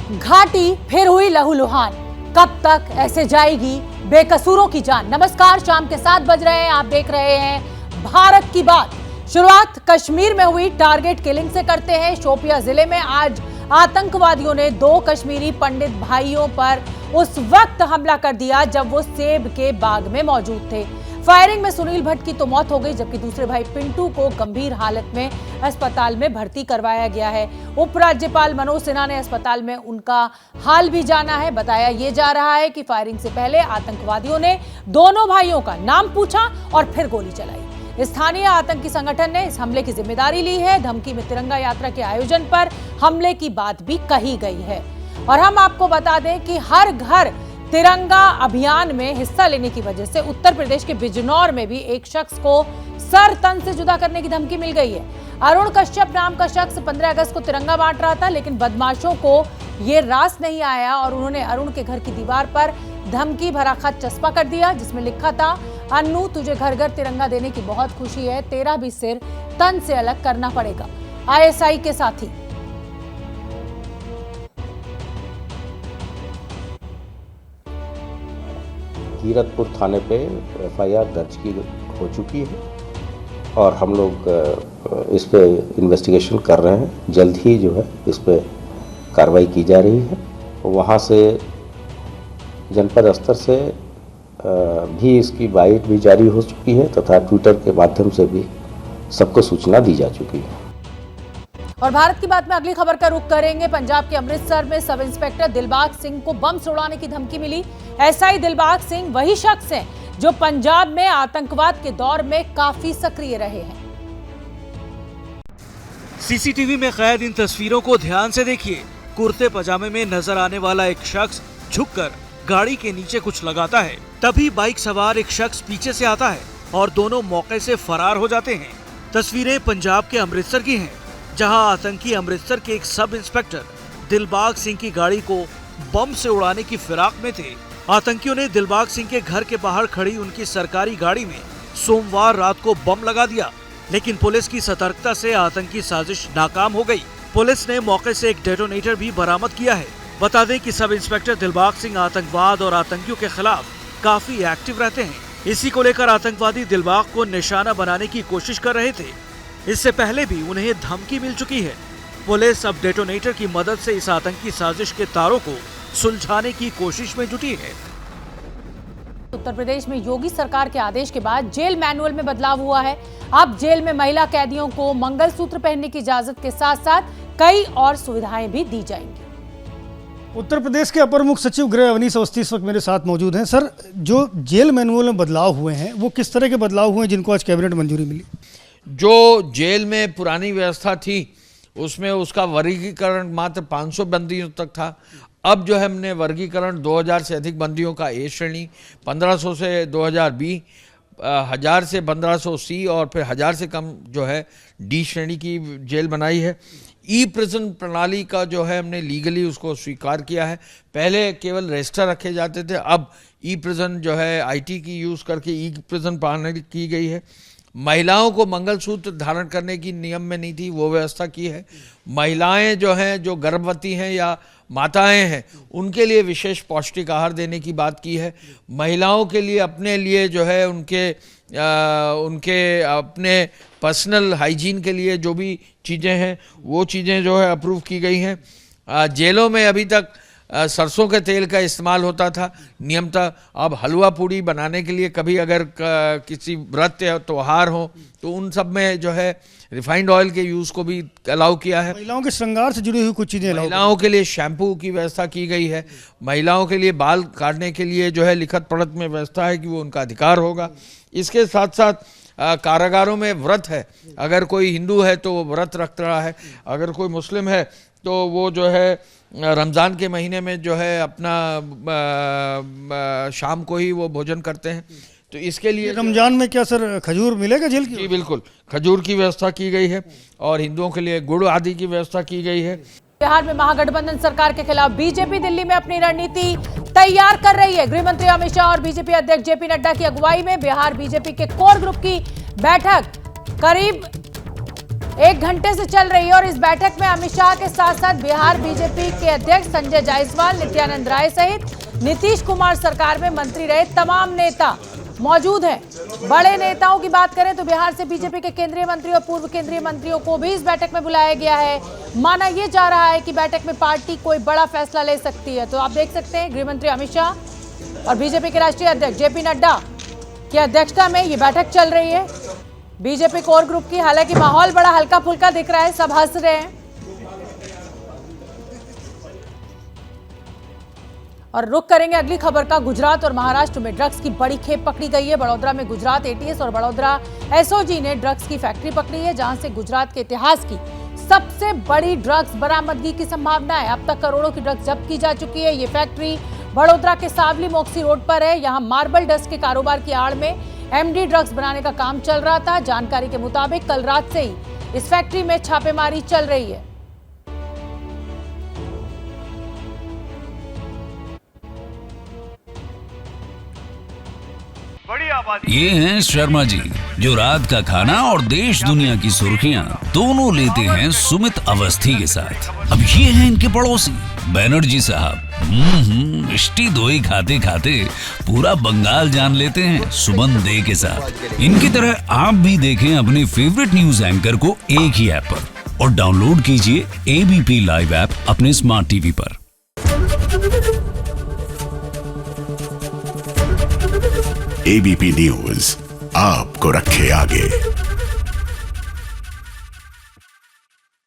घाटी फिर हुई लहूलुहान। कब तक ऐसे जाएगी बेकसूरों की जान। नमस्कार, शाम के 7 बज रहे हैं, आप देख रहे हैं भारत की बात। शुरुआत कश्मीर में हुई टारगेट किलिंग से करते हैं। शोपियां जिले में आज आतंकवादियों ने 2 कश्मीरी पंडित भाइयों पर उस वक्त हमला कर दिया जब वो सेब के बाग में मौजूद थे। फायरिंग में सुनील भट्ट की तो मौत हो गई, जबकि दूसरे भाई पिंटू को गंभीर हालत में अस्पताल में भर्ती करवाया गया है। उपराज्यपाल मनोज सिन्हा ने अस्पताल में उनका हाल भी जाना है। बताया ये जा रहा है कि फायरिंग से पहले आतंकवादियों ने दोनों भाइयों का नाम पूछा और फिर गोली चलाई। स्थानीय आतंकी संगठन ने इस हमले की जिम्मेदारी ली है। धमकी में तिरंगा यात्रा के आयोजन पर हमले की बात भी कही गई है। और हम आपको बता दें कि हर घर तिरंगा अभियान में हिस्सा लेने की वजह से उत्तर प्रदेश के बिजनौर में भी एक शख्स को सर तन से जुदा करने की धमकी मिल गई है। अरुण कश्यप नाम का शख्स 15 अगस्त को तिरंगा बांट रहा था, लेकिन बदमाशों को ये रास नहीं आया और उन्होंने अरुण के घर की दीवार पर धमकी भरा खत चस्पा कर दिया, जिसमें लिखा था, अन्नू तुझे घर घर तिरंगा देने की बहुत खुशी है, तेरा भी सिर तन से अलग करना पड़ेगा। आईएसआई के साथी कीरतपुर थाने पे एफआईआर दर्ज की हो चुकी है और हम लोग इस पे इन्वेस्टिगेशन कर रहे हैं। जल्द ही जो है इस पे कार्रवाई की जा रही है। वहाँ से जनपद स्तर से भी इसकी बाइट भी जारी हो चुकी है तथा ट्विटर के माध्यम से भी सबको सूचना दी जा चुकी है। और भारत की बात में अगली खबर का रुख करेंगे। पंजाब के अमृतसर में सब इंस्पेक्टर दिलबाग सिंह को बम से उड़ाने की धमकी मिली। एसआई दिलबाग सिंह वही शख्स हैं जो पंजाब में आतंकवाद के दौर में काफी सक्रिय रहे हैं। सीसीटीवी में कैद इन तस्वीरों को ध्यान से देखिए। कुर्ते पजामे में नजर आने वाला एक शख्स झुककर गाड़ी के नीचे कुछ लगाता है, तभी बाइक सवार एक शख्स पीछे से आता है और दोनों मौके से फरार हो जाते हैं। तस्वीरें पंजाब के अमृतसर की हैं, जहां आतंकी अमृतसर के एक सब इंस्पेक्टर दिलबाग सिंह की गाड़ी को बम से उड़ाने की फिराक में थे। आतंकियों ने दिलबाग सिंह के घर के बाहर खड़ी उनकी सरकारी गाड़ी में सोमवार रात को बम लगा दिया, लेकिन पुलिस की सतर्कता से आतंकी साजिश नाकाम हो गई। पुलिस ने मौके से एक डेटोनेटर भी बरामद किया है। बता दें कि सब इंस्पेक्टर दिलबाग सिंह आतंकवाद और आतंकियों के खिलाफ काफी एक्टिव रहते हैं। इसी को लेकर आतंकवादी दिलबाग को निशाना बनाने की कोशिश कर रहे थे। इससे पहले भी उन्हें धमकी मिल चुकी है। पुलिस अब डेटोनेटर की मदद से इस आतंकी साजिश के तारों को सुलझाने की कोशिश में जुटी है। उत्तर प्रदेश में योगी सरकार के आदेश के बाद जेल मैनुअल में बदलाव हुआ है। अब जेल में महिला कैदियों को मंगलसूत्र पहनने की इजाजत के साथ साथ कई और सुविधाएं भी दी जाएंगी। उत्तर प्रदेश के अपर मुख्य सचिव गृह अवनीश अवस्थी इस वक्त मेरे साथ मौजूद हैं। सर, जो जेल मैनुअल में बदलाव हुए हैं वो किस तरह के बदलाव हुए हैं जिनको आज कैबिनेट मंजूरी मिली? जो जेल में पुरानी व्यवस्था थी उसमें उसका वर्गीकरण मात्र 500 बंदियों तक था। अब जो है हमने वर्गीकरण 2000 से अधिक बंदियों का ए श्रेणी, 1500 से 2000 बी, 1000 से 1500 सी और फिर 1000 से कम जो है डी श्रेणी की जेल बनाई है। ई प्रिजन प्रणाली का जो है हमने लीगली उसको स्वीकार किया है। पहले केवल रजिस्टर रखे जाते थे, अब ई प्रिजन जो है आईटी की यूज़ करके ई प्रिजन प्रणाली की गई है। महिलाओं को मंगलसूत्र धारण करने की नियम में नहीं थी, वो व्यवस्था की है। महिलाएं जो हैं, जो गर्भवती हैं या माताएं हैं, उनके लिए विशेष पौष्टिक आहार देने की बात की है। महिलाओं के लिए अपने लिए जो है उनके अपने पर्सनल हाइजीन के लिए जो भी चीज़ें हैं वो चीज़ें जो है अप्रूव की गई हैं। जेलों में अभी तक सरसों के तेल का इस्तेमाल होता था नियमतः। अब हलवा पूड़ी बनाने के लिए कभी अगर किसी व्रत या त्योहार हो तो उन सब में जो है रिफाइंड ऑयल के यूज़ को भी अलाउ किया है। महिलाओं के श्रृंगार से जुड़ी हुई कुछ चीज़ें, महिलाओं के लिए शैम्पू की व्यवस्था की गई है। महिलाओं के लिए बाल काटने के लिए जो है लिखित पढ़त में व्यवस्था है कि वो उनका अधिकार होगा। इसके साथ साथ कारागारों में व्रत है, अगर कोई हिंदू है तो वो व्रत रख रहा है, अगर कोई मुस्लिम है तो वो जो है रमज़ान के महीने में जो है अपना शाम को ही वो भोजन करते हैं। तो इसके लिए रमजान में क्या सर खजूर मिलेगा जेल की? जी बिल्कुल, खजूर की व्यवस्था की गई है और हिंदुओं के लिए गुड़ आदि की व्यवस्था की गई है। बिहार में महागठबंधन सरकार के खिलाफ बीजेपी दिल्ली में अपनी रणनीति तैयार कर रही है। गृह मंत्री अमित शाह और बीजेपी अध्यक्ष जेपी नड्डा की अगुवाई में बिहार बीजेपी के कोर ग्रुप की बैठक करीब 1 घंटे से चल रही है और इस बैठक में अमित शाह के साथ साथ बिहार बीजेपी के अध्यक्ष संजय जायसवाल, नित्यानंद राय सहित नीतीश कुमार सरकार में मंत्री रहे तमाम नेता मौजूद हैं। बड़े नेताओं की बात करें तो बिहार से बीजेपी के केंद्रीय मंत्री और पूर्व केंद्रीय मंत्रियों को भी इस बैठक में बुलाया गया है। माना यह जा रहा है कि बैठक में पार्टी कोई बड़ा फैसला ले सकती है। तो आप देख सकते हैं गृह मंत्री अमित शाह और बीजेपी के राष्ट्रीय अध्यक्ष जेपी नड्डा की अध्यक्षता में ये बैठक चल रही है बीजेपी कोर ग्रुप की। हालांकि माहौल बड़ा हल्का फुल्का दिख रहा है, सब हंस रहे हैं। और रुक करेंगे अगली खबर का। गुजरात और महाराष्ट्र में ड्रग्स की बड़ी खेप पकड़ी गई है। बड़ौदा में गुजरात एटीएस और बड़ौदा एसओजी ने ड्रग्स की फैक्ट्री पकड़ी है, जहां से गुजरात के इतिहास की सबसे बड़ी ड्रग्स बरामदगी की संभावना है। अब तक करोड़ों की ड्रग्स जब्त की जा चुकी है। ये फैक्ट्री बड़ौदा के सावली मोक्सी रोड पर है। यहाँ मार्बल डस्ट के कारोबार की आड़ में एमडी ड्रग्स बनाने का काम चल रहा था। जानकारी के मुताबिक कल रात से ही इस फैक्ट्री में छापेमारी चल रही है। ये हैं शर्मा जी, जो रात का खाना और देश दुनिया की सुर्खियां दोनों लेते हैं सुमित अवस्थी के साथ। अब ये हैं इनके पड़ोसी बनर्जी साहब। मिष्टी दोई खाते खाते पूरा बंगाल जान लेते हैं सुमन दे के साथ। इनकी तरह आप भी देखें अपने फेवरेट न्यूज एंकर को एक ही ऐप पर और डाउनलोड कीजिए एबीपी लाइव ऐप अपने स्मार्ट टीवी पर। एबीपी न्यूज आपको रखे आगे।